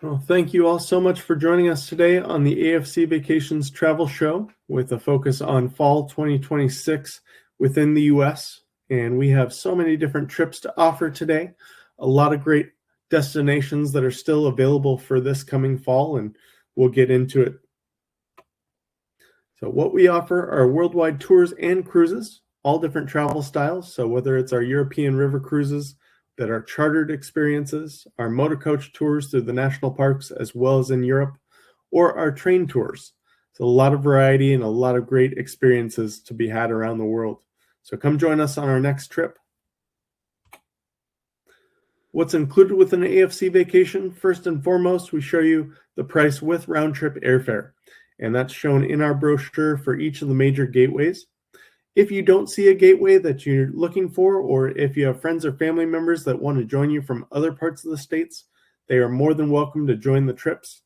Well, thank you all so much for joining us today on the AFC Vacations Travel Show with a focus on fall 2026 within the U.S. And we have so many different trips to offer today, a lot of great destinations that are still available for this coming fall, and we'll get into it. So what we offer are worldwide tours and cruises, all different travel styles. So whether it's our European river cruises that are chartered experiences, our motor coach tours through the national parks as well as in Europe, or our train tours. So a lot of variety and a lot of great experiences to be had around the world. So come join us on our next trip. What's included with an AFC vacation? First and foremost, we show you the price with round-trip airfare, and that's shown in our brochure for each of the major gateways. If you don't see a gateway that you're looking for, or if you have friends or family members that want to join you from other parts of the states, they are more than welcome to join the trips.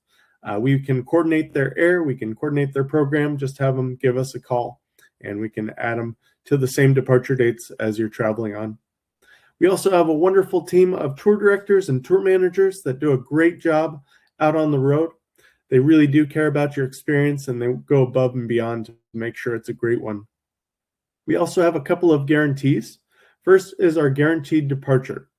We can coordinate their air, we can coordinate their program, just have them give us a call, and we can add them to the same departure dates as you're traveling on. We also have a wonderful team of tour directors and tour managers that do a great job out on the road. They really do care about your experience, and they go above and beyond to make sure it's a great one. We also have a couple of guarantees. First is our guaranteed departure,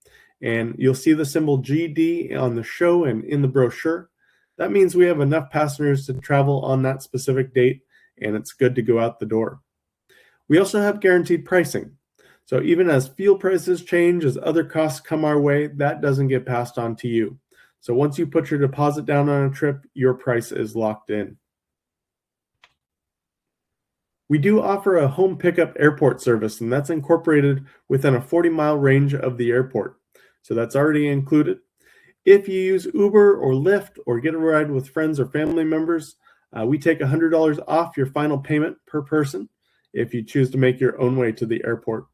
and you'll see the symbol GD on the show and in the brochure. That means we have enough passengers to travel on that specific date, and it's good to go out the door. We also have guaranteed pricing. So even as fuel prices change, as other costs come our way, that doesn't get passed on to you. So once you put your deposit down on a trip, your price is locked in. We do offer a home pickup airport service, and that's incorporated within a 40-mile range of the airport. So that's already included. If you use Uber or Lyft or get a ride with friends or family members, we take $100 off your final payment per person if you choose to make your own way to the airport.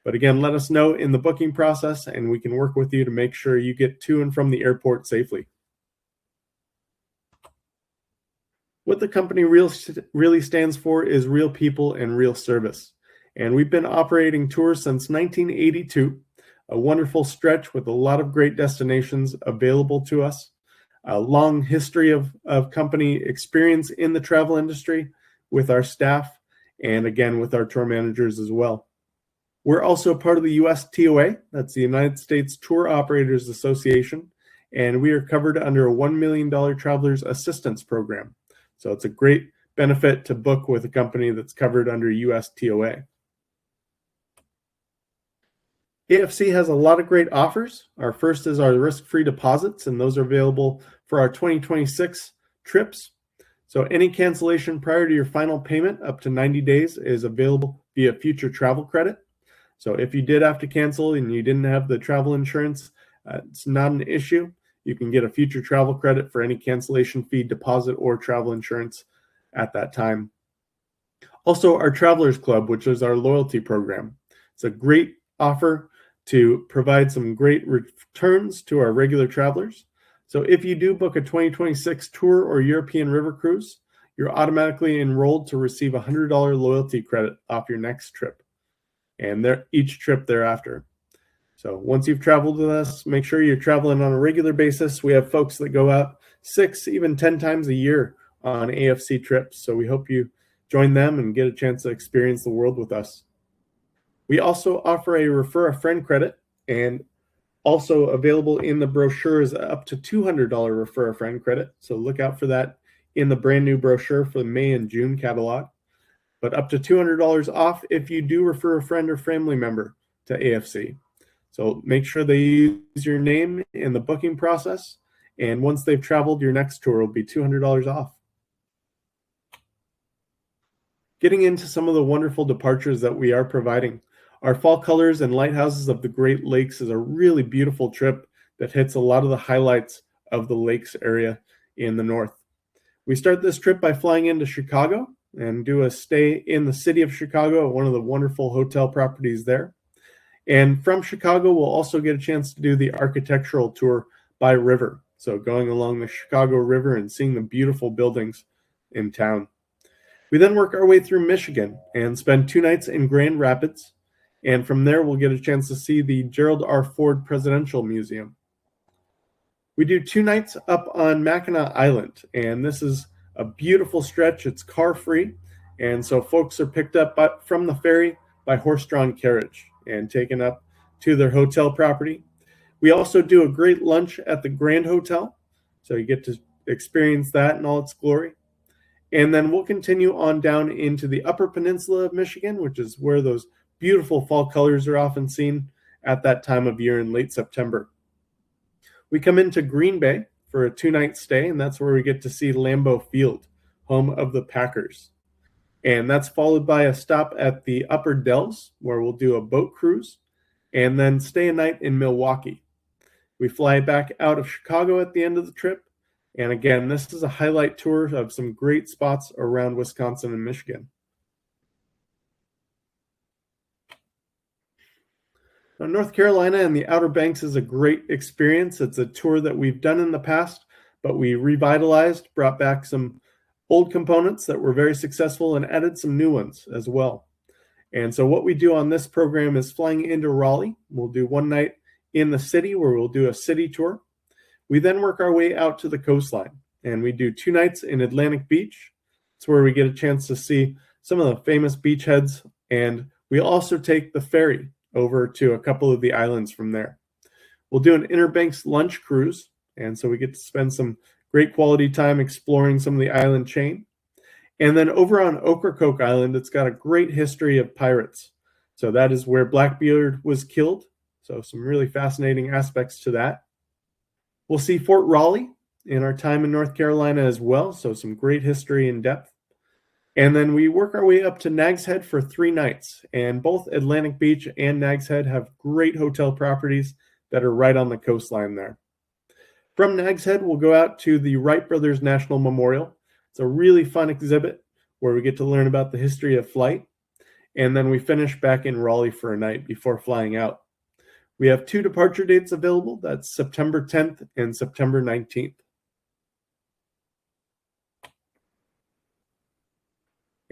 But again, let us know in the booking process, and we can work with you to make sure you get to and from the airport safely. What the company really stands for is real people and real service. And we've been operating tours since 1982, a wonderful stretch with a lot of great destinations available to us, a long history of company experience in the travel industry with our staff, and again with our tour managers as well. We're also part of the USTOA, that's the United States Tour Operators Association, and we are covered under a $1 million Travelers Assistance Program. So it's a great benefit to book with a company that's covered under USTOA. AFC has a lot of great offers. Our first is our risk-free deposits, and those are available for our 2026 trips. So any cancellation prior to your final payment up to 90 days is available via future travel credit. So if you did have to cancel and you didn't have the travel insurance, it's not an issue. You can get a future travel credit for any cancellation fee, deposit, or travel insurance at that time. Also, our Travelers Club, which is our loyalty program. It's a great offer to provide some great returns to our regular travelers. So if you do book a 2026 tour or European river cruise, you're automatically enrolled to receive a $100 loyalty credit off your next trip, and each trip thereafter. So once you've traveled with us, make sure you're traveling on a regular basis. We have folks that go out 6, even 10 times a year on AFC trips. So we hope you join them and get a chance to experience the world with us. We also offer a refer a friend credit, and also available in the brochure is up to $200 refer a friend credit. So look out for that in the brand new brochure for the May and June catalog. But up to $200 off if you do refer a friend or family member to AFC. So make sure they use your name in the booking process, and once they've traveled, your next tour will be $200 off. Getting into some of the wonderful departures that we are providing. Our Fall Colors and Lighthouses of the Great Lakes is a really beautiful trip that hits a lot of the highlights of the lakes area in the north. We start this trip by flying into Chicago and do a stay in the city of Chicago at one of the wonderful hotel properties there. And from Chicago, we'll also get a chance to do the architectural tour by river. So going along the Chicago River and seeing the beautiful buildings in town. We then work our way through Michigan and spend 2 nights in Grand Rapids. And from there, we'll get a chance to see the Gerald R. Ford Presidential Museum. We do 2 nights up on Mackinac Island, and this is a beautiful stretch. It's car-free, and so folks are picked up from the ferry by horse-drawn carriage and taken up to their hotel property. We also do a great lunch at the Grand Hotel, so you get to experience that in all its glory. And then we'll continue on down into the Upper Peninsula of Michigan, which is where those beautiful fall colors are often seen at that time of year in late September. We come into Green Bay for a 2-night stay, and that's where we get to see Lambeau Field, home of the Packers. And that's followed by a stop at the Upper Dells, where we'll do a boat cruise, and then stay a night in Milwaukee. We fly back out of Chicago at the end of the trip. And again, this is a highlight tour of some great spots around Wisconsin and Michigan. Now, North Carolina and the Outer Banks is a great experience. It's a tour that we've done in the past, but we revitalized, brought back some old components that were very successful, and added some new ones as well. And so what we do on this program is flying into Raleigh. We'll do 1 night in the city where we'll do a city tour. We then work our way out to the coastline, and we do 2 nights in Atlantic Beach. It's where we get a chance to see some of the famous beachheads, and we also take the ferry over to a couple of the islands from there. We'll do an Inner Banks lunch cruise, and so we get to spend some great quality time exploring some of the island chain. And then over on Ocracoke Island, it's got a great history of pirates. So that is where Blackbeard was killed. So some really fascinating aspects to that. We'll see Fort Raleigh in our time in North Carolina as well. So some great history in depth. And then we work our way up to Nags Head for 3 nights. And both Atlantic Beach and Nags Head have great hotel properties that are right on the coastline there. From Nags Head, we'll go out to the Wright Brothers National Memorial. It's a really fun exhibit where we get to learn about the history of flight. And then we finish back in Raleigh for a night before flying out. We have 2 departure dates available. That's September 10th and September 19th.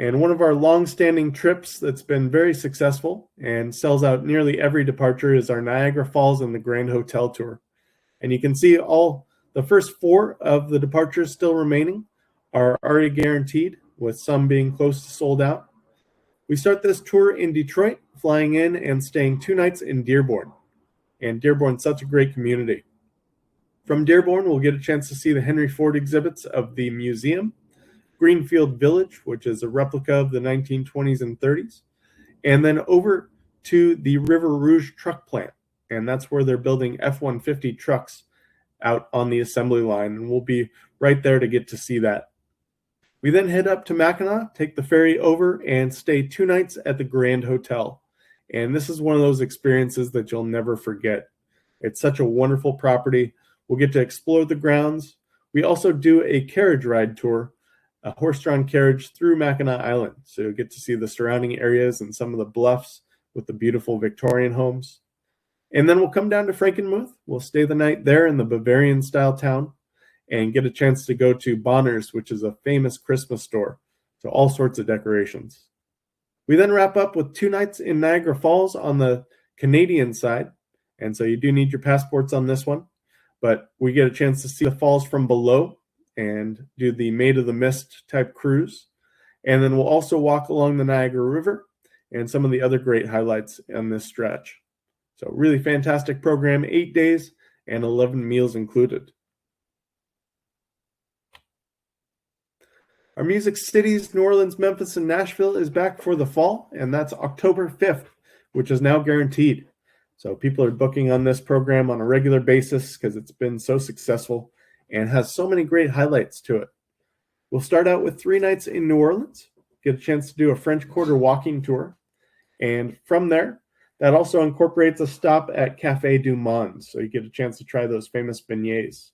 And one of our long-standing trips that's been very successful and sells out nearly every departure is our Niagara Falls and the Grand Hotel Tour. And you can see all the first 4 of the departures still remaining are already guaranteed, with some being close to sold out. We start this tour in Detroit, flying in and staying 2 nights in Dearborn. And Dearborn's such a great community. From Dearborn, we'll get a chance to see the Henry Ford exhibits of the museum, Greenfield Village, which is a replica of the 1920s and 30s, and then over to the River Rouge truck plant. And that's where they're building F-150 trucks out on the assembly line. And we'll be right there to get to see that. We then head up to Mackinac, take the ferry over, and stay 2 nights at the Grand Hotel. And this is one of those experiences that you'll never forget. It's such a wonderful property. We'll get to explore the grounds. We also do a carriage ride tour, a horse-drawn carriage through Mackinac Island. So you'll get to see the surrounding areas and some of the bluffs with the beautiful Victorian homes. And then we'll come down to Frankenmuth. We'll stay the night there in the Bavarian-style town and get a chance to go to Bonner's, which is a famous Christmas store. So all sorts of decorations. We then wrap up with 2 nights in Niagara Falls on the Canadian side. And so you do need your passports on this one. But we get a chance to see the falls from below and do the Maid of the Mist type cruise. And then we'll also walk along the Niagara River and some of the other great highlights on this stretch. So really fantastic program, 8 days and 11 meals included. Our Music Cities, New Orleans, Memphis, and Nashville is back for the fall, and that's October 5th, which is now guaranteed. So people are booking on this program on a regular basis because it's been so successful and has so many great highlights to it. We'll start out with 3 nights in New Orleans, get a chance to do a French Quarter walking tour, and from there, that also incorporates a stop at Café du Monde, so you get a chance to try those famous beignets.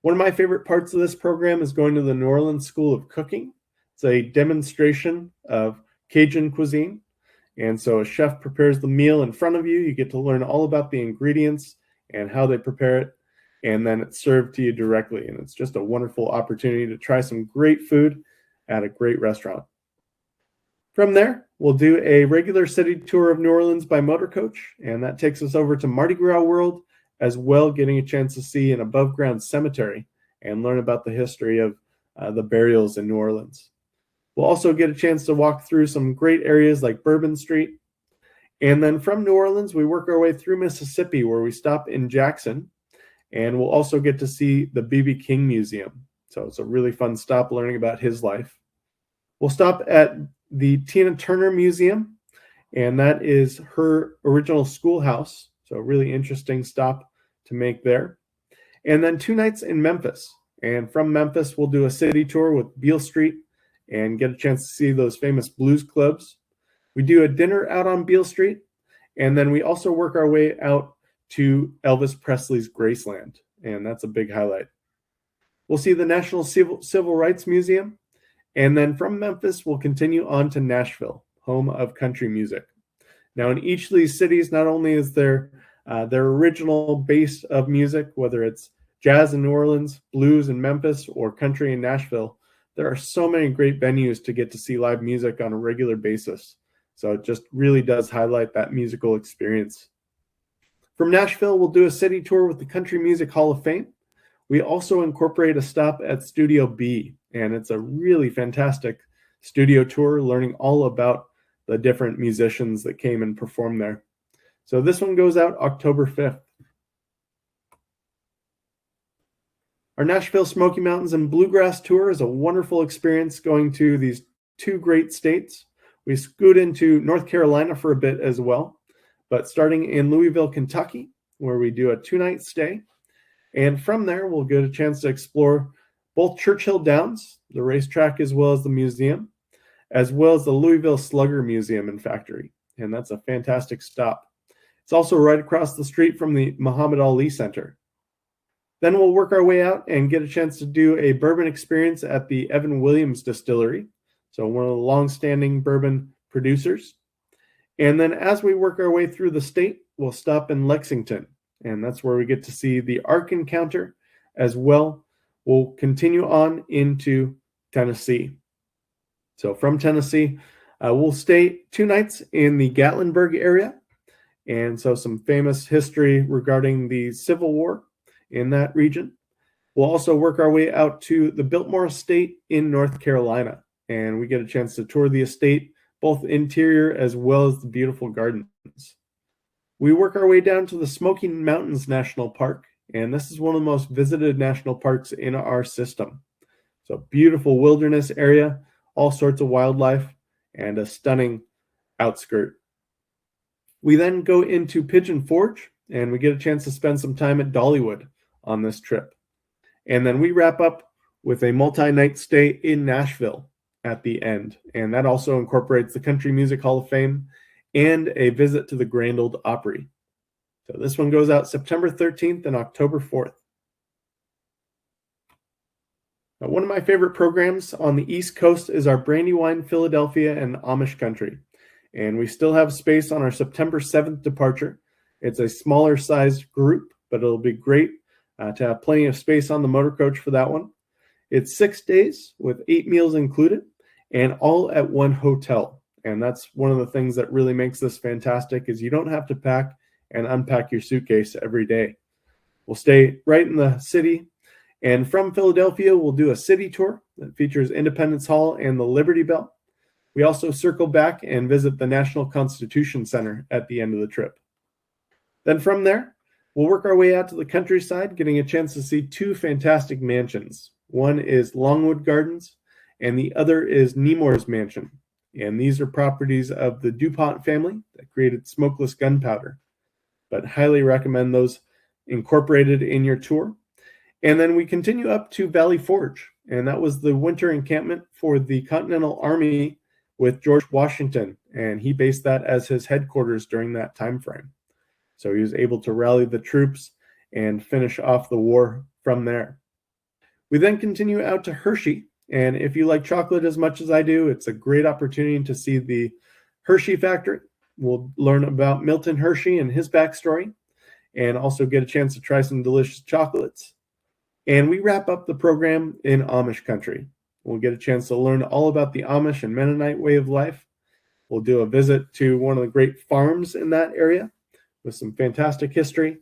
One of my favorite parts of this program is going to the New Orleans School of Cooking. It's a demonstration of Cajun cuisine. And so a chef prepares the meal in front of you. You get to learn all about the ingredients and how they prepare it. And then it's served to you directly. And it's just a wonderful opportunity to try some great food at a great restaurant. From there, we'll do a regular city tour of New Orleans by motor coach. And that takes us over to Mardi Gras World as well getting a chance to see an above-ground cemetery and learn about the history of the burials in New Orleans. We'll also get a chance to walk through some great areas like Bourbon Street. And then from New Orleans, we work our way through Mississippi, where we stop in Jackson, and we'll also get to see the B.B. King Museum. So it's a really fun stop learning about his life. We'll stop at the Tina Turner Museum, and that is her original schoolhouse. So a really interesting stop to make there. And then 2 nights in Memphis. And from Memphis, we'll do a city tour with Beale Street and get a chance to see those famous blues clubs. We do a dinner out on Beale Street, and then we also work our way out to Elvis Presley's Graceland, and that's a big highlight. We'll see the National Civil Rights Museum, and then from Memphis, we'll continue on to Nashville, home of country music. Now, in each of these cities, not only is there their original base of music, whether it's jazz in New Orleans, blues in Memphis, or country in Nashville, there are so many great venues to get to see live music on a regular basis. So it just really does highlight that musical experience. From Nashville, we'll do a city tour with the Country Music Hall of Fame. We also incorporate a stop at Studio B, and it's a really fantastic studio tour, learning all about the different musicians that came and performed there. So this one goes out October 5th. Our Nashville Smoky Mountains and Bluegrass Tour is a wonderful experience going to these 2 great states. We scoot into North Carolina for a bit as well, but starting in Louisville, Kentucky, where we do a 2-night stay. And from there, we'll get a chance to explore both Churchill Downs, the racetrack, as well as the museum, as well as the Louisville Slugger Museum and Factory. And that's a fantastic stop. It's also right across the street from the Muhammad Ali Center. Then we'll work our way out and get a chance to do a bourbon experience at the Evan Williams Distillery. So one of the long-standing bourbon producers. And then as we work our way through the state, we'll stop in Lexington. And that's where we get to see the Ark Encounter as well. We'll continue on into Tennessee. So from Tennessee, we'll stay 2 nights in the Gatlinburg area. And so some famous history regarding the Civil War in that region. We'll also work our way out to the Biltmore Estate in North Carolina. And we get a chance to tour the estate, both interior as well as the beautiful gardens. We work our way down to the Smoky Mountains National Park, and this is one of the most visited national parks in our system. So beautiful wilderness area, all sorts of wildlife, and a stunning outskirt. We then go into Pigeon Forge, and we get a chance to spend some time at Dollywood on this trip. And then we wrap up with a multi-night stay in Nashville at the end, and that also incorporates the Country Music Hall of Fame and a visit to the Grand Ole Opry. So this one goes out September 13th and October 4th. Now, one of my favorite programs on the East Coast is our Brandywine, Philadelphia, and Amish Country. And we still have space on our September 7th departure. It's a smaller sized group, but it'll be great to have plenty of space on the motor coach for that one. It's 6 days with 8 meals included and all at one hotel. And that's one of the things that really makes this fantastic is you don't have to pack and unpack your suitcase every day. We'll stay right in the city. And from Philadelphia, we'll do a city tour that features Independence Hall and the Liberty Bell. We also circle back and visit the National Constitution Center at the end of the trip. Then from there, we'll work our way out to the countryside, getting a chance to see 2 fantastic mansions. One is Longwood Gardens, and the other is Nemours Mansion. And these are properties of the DuPont family that created smokeless gunpowder. But highly recommend those incorporated in your tour. And then we continue up to Valley Forge, and that was the winter encampment for the Continental Army with George Washington, and he based that as his headquarters during that time frame. So he was able to rally the troops and finish off the war from there. We then continue out to Hershey, and if you like chocolate as much as I do, it's a great opportunity to see the Hershey factory. We'll learn about Milton Hershey and his backstory, and also get a chance to try some delicious chocolates. And we wrap up the program in Amish country. We'll get a chance to learn all about the Amish and Mennonite way of life. We'll do a visit to one of the great farms in that area with some fantastic history.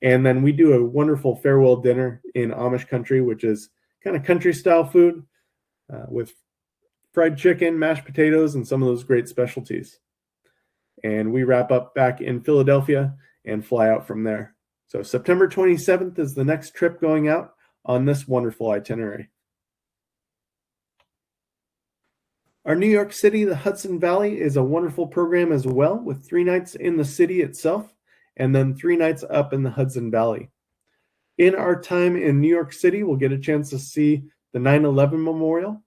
And then we do a wonderful farewell dinner in Amish country, which is kind of country style food with fried chicken, mashed potatoes, and some of those great specialties. And we wrap up back in Philadelphia and fly out from there. So September 27th is the next trip going out on this wonderful itinerary. Our New York City, the Hudson Valley, is a wonderful program as well, with 3 nights in the city itself and then 3 nights up in the Hudson Valley. In our time in New York City, we'll get a chance to see the 9/11 Memorial,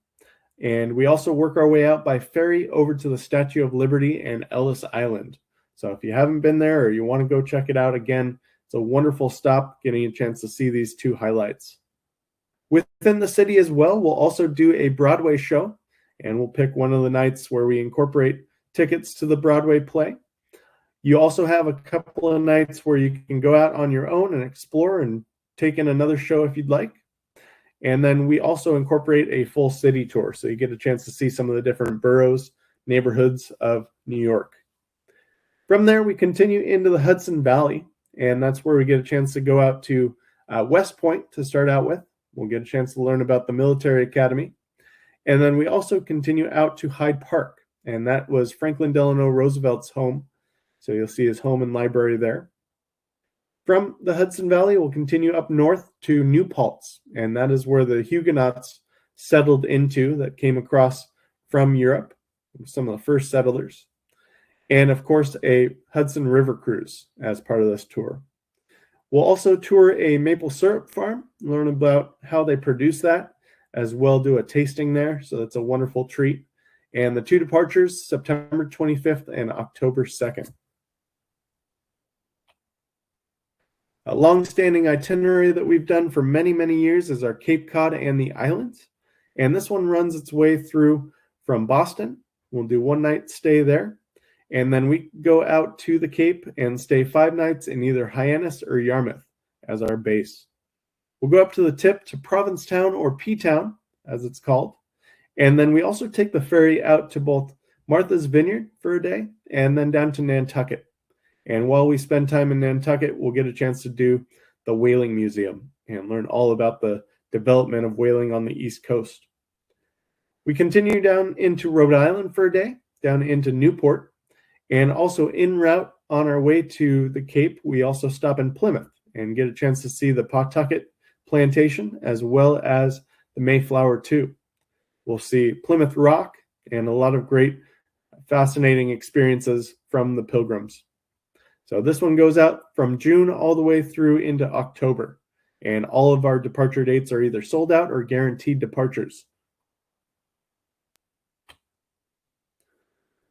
and we also work our way out by ferry over to the Statue of Liberty and Ellis Island. So if you haven't been there or you want to go check it out again, it's a wonderful stop, getting a chance to see these 2 highlights. Within the city as well, we'll also do a Broadway show, and we'll pick one of the nights where we incorporate tickets to the Broadway play. You also have a couple of nights where you can go out on your own and explore and take in another show if you'd like. And then we also incorporate a full city tour, so you get a chance to see some of the different boroughs, neighborhoods of New York. From there, we continue into the Hudson Valley, and that's where we get a chance to go out to West Point to start out with. We'll get a chance to learn about the military academy. And then we also continue out to Hyde Park, and that was Franklin Delano Roosevelt's home. So you'll see his home and library there. From the Hudson Valley, we'll continue up north to New Paltz, and that is where the Huguenots settled into, that came across from Europe, some of the first settlers. And of course, a Hudson River cruise as part of this tour. We'll also tour a maple syrup farm, learn about how they produce that, as well do a tasting there. So that's a wonderful treat. And the 2 departures, September 25th and October 2nd. A long-standing itinerary that we've done for many, many years is our Cape Cod and the Islands. And this one runs its way through from Boston. We'll do 1 night stay there. And then we go out to the Cape and stay 5 nights in either Hyannis or Yarmouth as our base. We'll go up to the tip to Provincetown, or P-Town, as it's called. And then we also take the ferry out to both Martha's Vineyard for a day and then down to Nantucket. And while we spend time in Nantucket, we'll get a chance to do the Whaling Museum and learn all about the development of whaling on the East Coast. We continue down into Rhode Island for a day, down into Newport, and also en route on our way to the Cape, we also stop in Plymouth and get a chance to see the Pawtucket Plantation as well as the Mayflower too. We'll see Plymouth Rock and a lot of great, fascinating experiences from the Pilgrims. So this one goes out from June all the way through into October. And all of our departure dates are either sold out or guaranteed departures.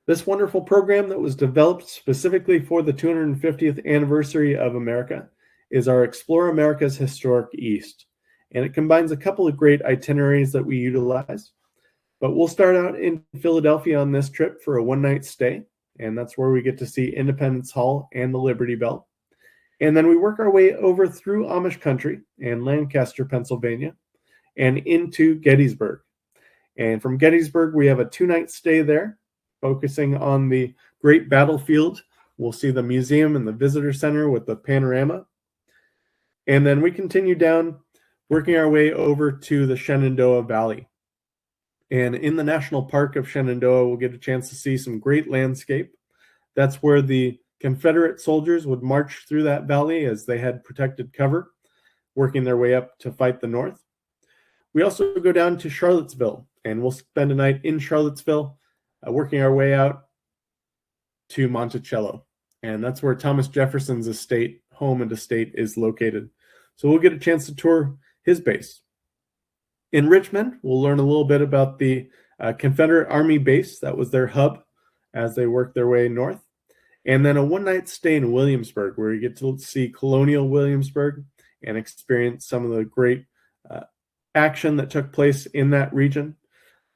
This wonderful program that was developed specifically for the 250th anniversary of America is our Explore America's Historic East. And it combines a couple of great itineraries that we utilize. But we'll start out in Philadelphia on this trip for a 1-night stay. And that's where we get to see Independence Hall and the Liberty Bell. And then we work our way over through Amish country and Lancaster, Pennsylvania, and into Gettysburg. And from Gettysburg, we have a 2-night stay there, focusing on the great battlefield. We'll see the museum and the visitor center with the panorama. And then we continue down, working our way over to the Shenandoah Valley. And in the National Park of Shenandoah, we'll get a chance to see some great landscape. That's where the Confederate soldiers would march through that valley as they had protected cover, working their way up to fight the North. We also go down to Charlottesville, and we'll spend a night in Charlottesville, working our way out to Monticello. And that's where Thomas Jefferson's estate, home and estate, is located. So we'll get a chance to tour his base. In Richmond, we'll learn a little bit about the Confederate Army base. That was their hub as they worked their way north. And then a 1-night stay in Williamsburg, where you get to see colonial Williamsburg and experience some of the great action that took place in that region,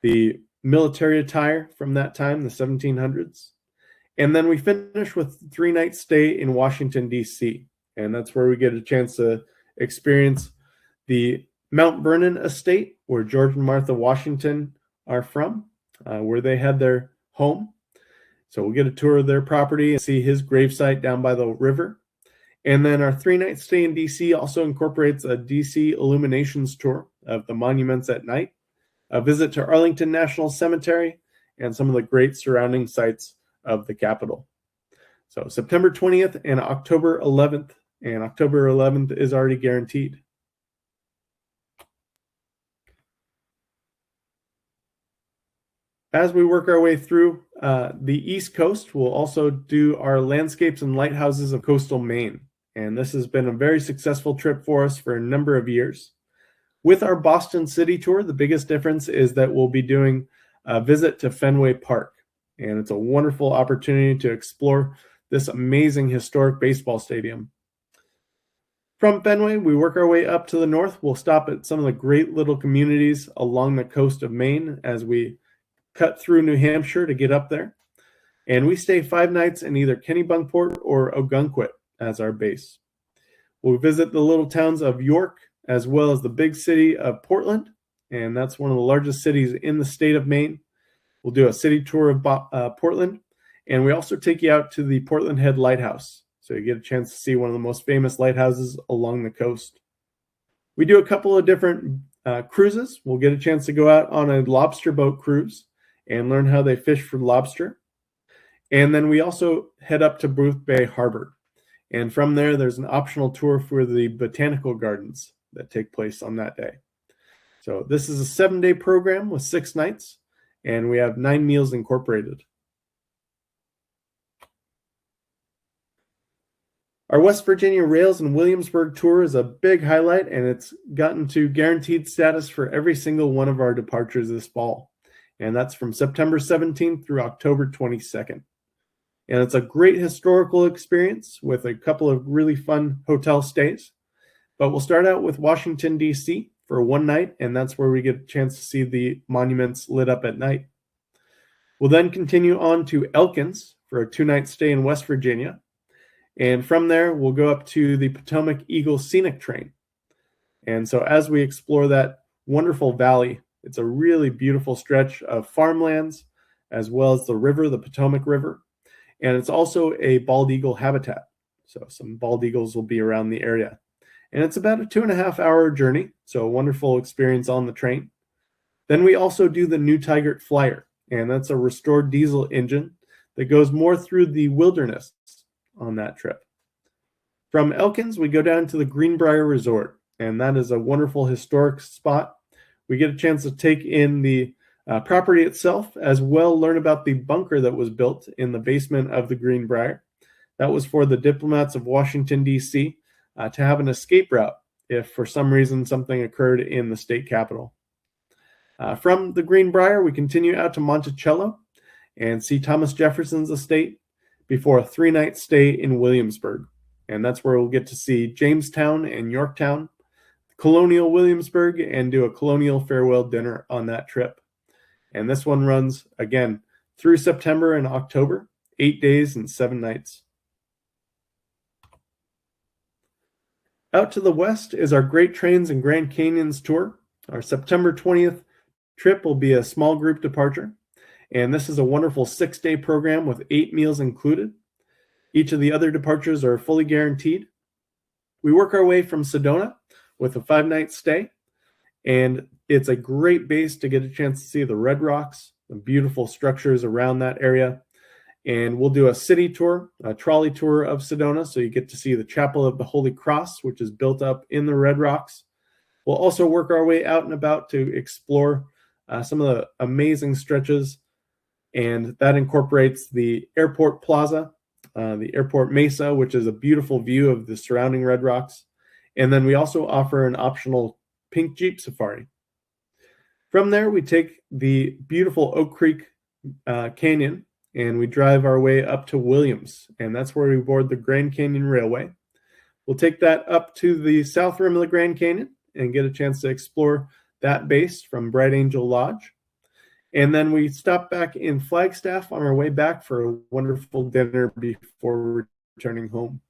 the military attire from that time, the 1700s. And then we finish with a 3-night stay in Washington, D.C. And that's where we get a chance to experience the Mount Vernon estate, where George and Martha Washington are from, where they had their home. So we'll get a tour of their property and see his gravesite down by the river. And then our 3-night stay in DC also incorporates a DC illuminations tour of the monuments at night, a visit to Arlington National Cemetery, and some of the great surrounding sites of the Capitol. So September 20th and October 11th, and October 11th is already guaranteed. As we work our way through the East Coast, we'll also do our landscapes and lighthouses of coastal Maine. And this has been a very successful trip for us for a number of years. With our Boston City tour, the biggest difference is that we'll be doing a visit to Fenway Park. And it's a wonderful opportunity to explore this amazing historic baseball stadium. From Fenway, we work our way up to the north. We'll stop at some of the great little communities along the coast of Maine as we cut through New Hampshire to get up there. And we stay 5 nights in either Kennebunkport or Ogunquit as our base. We'll visit the little towns of York as well as the big city of Portland, and that's one of the largest cities in the state of Maine. We'll do a city tour of Portland, and we also take you out to the Portland Head Lighthouse, so you get a chance to see one of the most famous lighthouses along the coast. We do a couple of different cruises. We'll get a chance to go out on a lobster boat cruise and learn how they fish for lobster. And then we also head up to Booth Bay Harbor. And from there, there's an optional tour for the botanical gardens that take place on that day. So this is a 7-day program with 6 nights, and we have 9 meals incorporated. Our West Virginia Rails and Williamsburg tour is a big highlight, and it's gotten to guaranteed status for every single one of our departures this fall. And that's from September 17th through October 22nd. And it's a great historical experience with a couple of really fun hotel stays. But we'll start out with Washington, D.C. for 1 night, and that's where we get a chance to see the monuments lit up at night. We'll then continue on to Elkins for a 2-night stay in West Virginia. And from there, we'll go up to the Potomac Eagle Scenic Train. And so as we explore that wonderful valley, it's a really beautiful stretch of farmlands, as well as the river, the Potomac River. And it's also a bald eagle habitat. So some bald eagles will be around the area. And it's about a 2.5-hour journey, so a wonderful experience on the train. Then we also do the New Tigert Flyer, and that's a restored diesel engine that goes more through the wilderness on that trip. From Elkins, we go down to the Greenbrier Resort, and that is a wonderful historic spot. We get a chance to take in the property itself, as well learn about the bunker that was built in the basement of the Greenbrier. That was for the diplomats of Washington, D.C. To have an escape route if for some reason something occurred in the state capitol. From the Greenbrier, we continue out to Monticello and see Thomas Jefferson's estate before a 3-night stay in Williamsburg. And that's where we'll get to see Jamestown and Yorktown, Colonial Williamsburg, and do a colonial farewell dinner on that trip. And this one runs, again, through September and October, 8 days and 7 nights. Out to the west is our Great Trains and Grand Canyons tour. Our September 20th trip will be a small group departure. And this is a wonderful 6-day program with 8 meals included. Each of the other departures are fully guaranteed. We work our way from Sedona with a 5-night stay. And it's a great base to get a chance to see the Red Rocks, the beautiful structures around that area. And we'll do a city tour, a trolley tour of Sedona, so you get to see the Chapel of the Holy Cross, which is built up in the Red Rocks. We'll also work our way out and about to explore some of the amazing stretches, and that incorporates the Airport Plaza, the Airport Mesa, which is a beautiful view of the surrounding Red Rocks. And then we also offer an optional pink Jeep safari. From there, we take the beautiful Oak Creek Canyon, and we drive our way up to Williams, and that's where we board the Grand Canyon Railway. We'll take that up to the south rim of the Grand Canyon and get a chance to explore that base from Bright Angel Lodge. And then we stop back in Flagstaff on our way back for a wonderful dinner before returning home.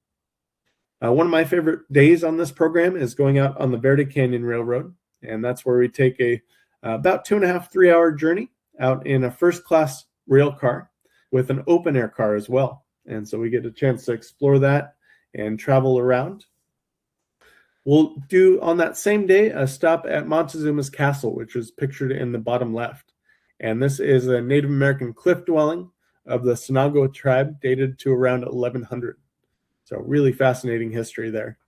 One of my favorite days on this program is going out on the Verde Canyon Railroad, and that's where we take a about 2.5-3 hour journey out in a first-class rail car with an open-air car as well. And so we get a chance to explore that and travel around. We'll do on that same day a stop at Montezuma's Castle, which is pictured in the bottom left. And this is a Native American cliff dwelling of the Sinago tribe dated to around 1100. So really fascinating history there.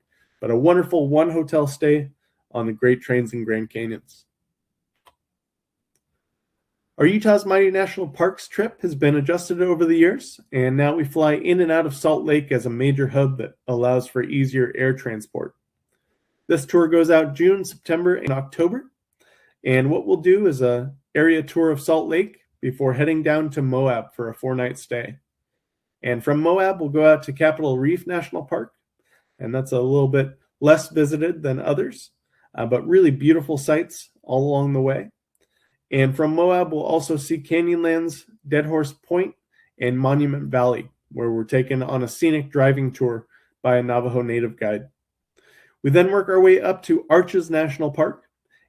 But a wonderful one hotel stay on the Great Trains and Grand Canyons. Our Utah's Mighty National Parks trip has been adjusted over the years, and now we fly in and out of Salt Lake as a major hub that allows for easier air transport. This tour goes out June, September, and October, and what we'll do is a area tour of Salt Lake before heading down to Moab for a 4-night stay. And from Moab, we'll go out to Capitol Reef National Park, and that's a little bit less visited than others, but really beautiful sights all along the way. And from Moab, we'll also see Canyonlands, Dead Horse Point, and Monument Valley, where we're taken on a scenic driving tour by a Navajo Native guide. We then work our way up to Arches National Park,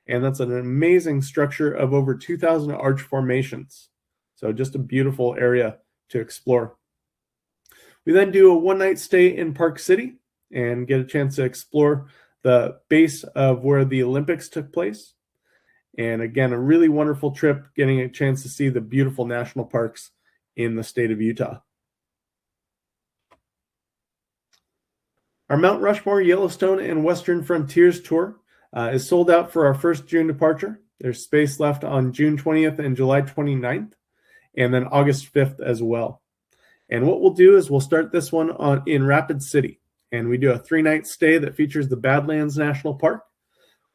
and that's an amazing structure of over 2,000 arch formations. So just a beautiful area to explore. We then do a 1-night stay in Park City and get a chance to explore the base of where the Olympics took place. And again, a really wonderful trip, getting a chance to see the beautiful national parks in the state of Utah. Our Mount Rushmore, Yellowstone, and Western Frontiers tour is sold out for our first June departure. There's space left on June 20th and July 29th, and then August 5th as well. And what we'll do is we'll start this one in Rapid City, and we do a 3-night stay that features the Badlands National Park.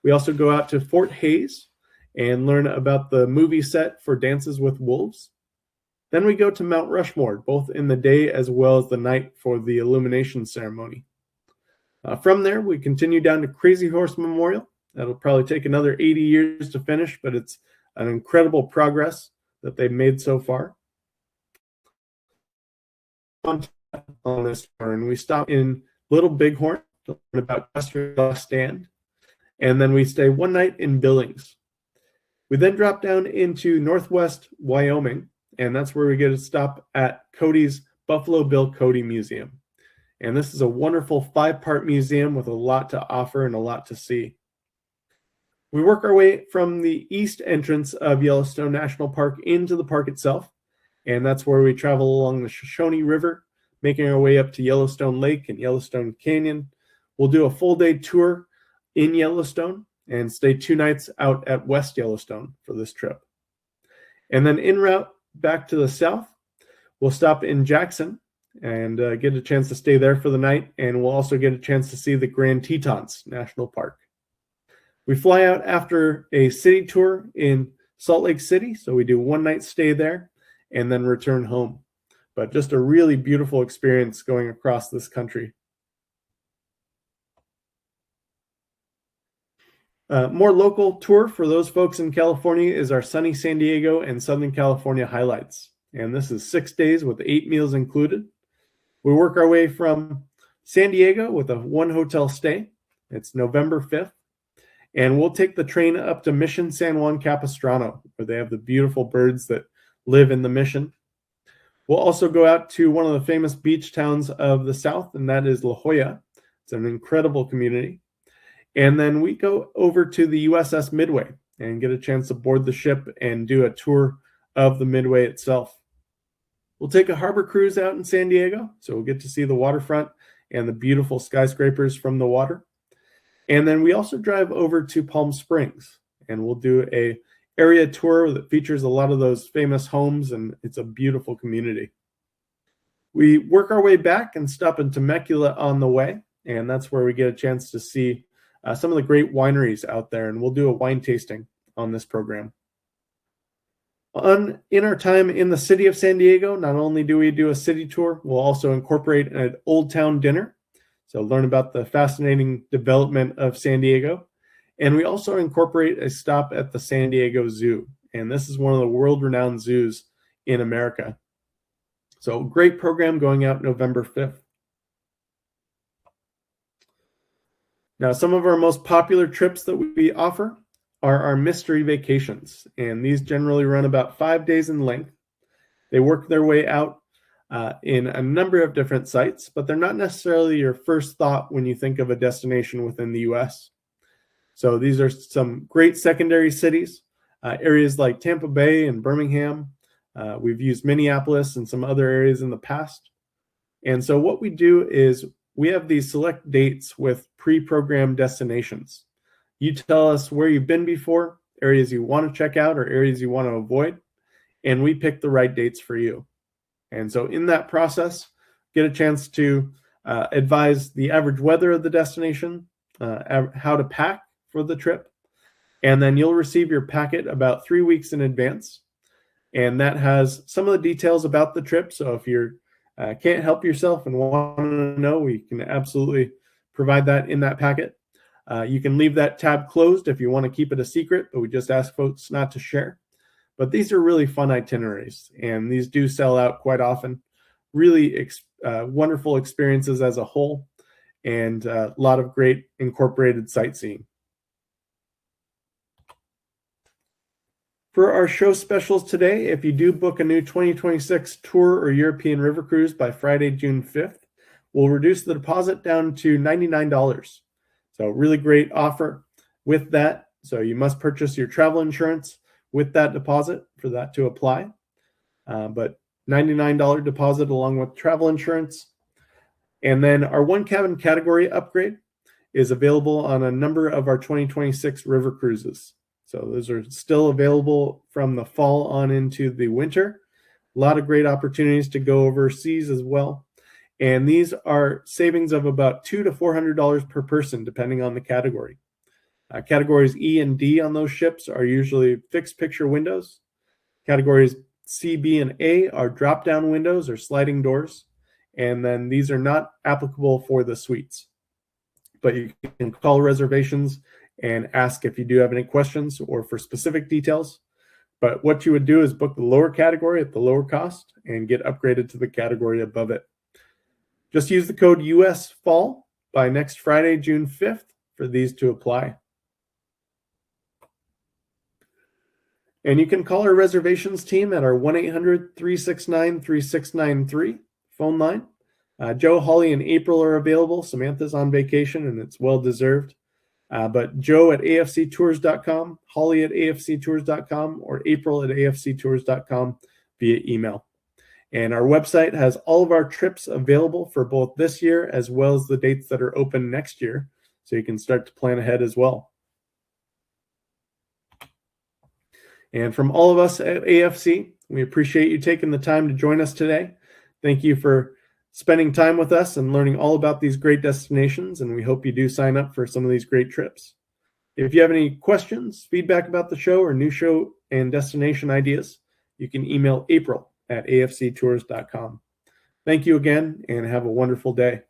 We also go out to Fort Hays and learn about the movie set for Dances with Wolves. Then we go to Mount Rushmore, both in the day as well as the night for the illumination ceremony. From there, we continue down to Crazy Horse Memorial. That'll probably take another 80 years to finish, but it's an incredible progress that they've made so far. On this tour, and we stop in Little Bighorn to learn about Custer's Last Stand, and then we stay 1 night in Billings. We then drop down into Northwest Wyoming, and that's where we get a stop at Cody's Buffalo Bill Cody Museum. And this is a wonderful 5-part museum with a lot to offer and a lot to see. We work our way from the east entrance of Yellowstone National Park into the park itself, and that's where we travel along the Shoshone River, making our way up to Yellowstone Lake and Yellowstone Canyon. We'll do a full-day tour in Yellowstone and stay 2 nights out at West Yellowstone for this trip. And then en route back to the south, we'll stop in Jackson and get a chance to stay there for the night, and we'll also get a chance to see the Grand Tetons National Park. We fly out after a city tour in Salt Lake City, so we do 1-night stay there and then return home. But just a really beautiful experience going across this country. More local tour for those folks in California is our sunny San Diego and Southern California highlights. And this is 6 days with 8 meals included. We work our way from San Diego with a 1 hotel stay. It's November 5th. And we'll take the train up to Mission San Juan Capistrano, where they have the beautiful birds that live in the mission. We'll also go out to one of the famous beach towns of the South, and that is La Jolla. It's an incredible community. And then we go over to the USS Midway and get a chance to board the ship and do a tour of the Midway itself. We'll take a harbor cruise out in San Diego, so we'll get to see the waterfront and the beautiful skyscrapers from the water. And then we also drive over to Palm Springs, and we'll do a area tour that features a lot of those famous homes, and it's a beautiful community. We work our way back and stop in Temecula on the way, and that's where we get a chance to see some of the great wineries out there, and we'll do a wine tasting on this program. In our time in the city of San Diego, not only do we do a city tour, we'll also incorporate an Old Town dinner, so learn about the fascinating development of San Diego. And we also incorporate a stop at the San Diego Zoo, and this is one of the world-renowned zoos in America. So great program going out November 5th. Now, some of our most popular trips that we offer are our mystery vacations, and these generally run about 5 days in length. They work their way out in a number of different sites, but they're not necessarily your first thought when you think of a destination within the US. So these are some great secondary cities, areas like Tampa Bay and Birmingham. We've used Minneapolis and some other areas in the past. And so what we do is we have these select dates with pre-programmed destinations. You tell us where you've been before, areas you want to check out or areas you want to avoid, and we pick the right dates for you. And so in that process, get a chance to advise the average weather of the destination, how to pack for the trip, and then you'll receive your packet about 3 weeks in advance. And that has some of the details about the trip. So if you can't help yourself and want to know, we can absolutely provide that in that packet. You can leave that tab closed if you want to keep it a secret, but we just ask folks not to share. But these are really fun itineraries, and these do sell out quite often. Really wonderful experiences as a whole, and a lot of great incorporated sightseeing. For our show specials today, if you do book a new 2026 tour or European river cruise by Friday, June 5th, we'll reduce the deposit down to $99. So really great offer with that. So you must purchase your travel insurance with that deposit for that to apply. But $99 deposit along with travel insurance. And then our one cabin category upgrade is available on a number of our 2026 river cruises. So those are still available from the fall on into the winter. A lot of great opportunities to go overseas as well. And these are savings of about $200 to $400 per person, depending on the category. Categories E and D on those ships are usually fixed picture windows. Categories C, B, and A are drop-down windows or sliding doors. And then these are not applicable for the suites. But you can call reservations and ask if you do have any questions or for specific details. But what you would do is book the lower category at the lower cost and get upgraded to the category above it. Just use the code USFALL by next Friday, June 5th for these to apply. And you can call our reservations team at our 1-800-369-3693 phone line. Joe, Holly, and April are available. Samantha's on vacation, and it's well-deserved. But Joe at afctours.com, Holly at afctours.com, or April at afctours.com via email. And our website has all of our trips available for both this year as well as the dates that are open next year, so you can start to plan ahead as well. And from all of us at AFC, we appreciate you taking the time to join us today. Thank you for spending time with us and learning all about these great destinations, and we hope you do sign up for some of these great trips. If you have any questions, feedback about the show, or new show and destination ideas, you can email April at afctours.com. Thank you again, and have a wonderful day.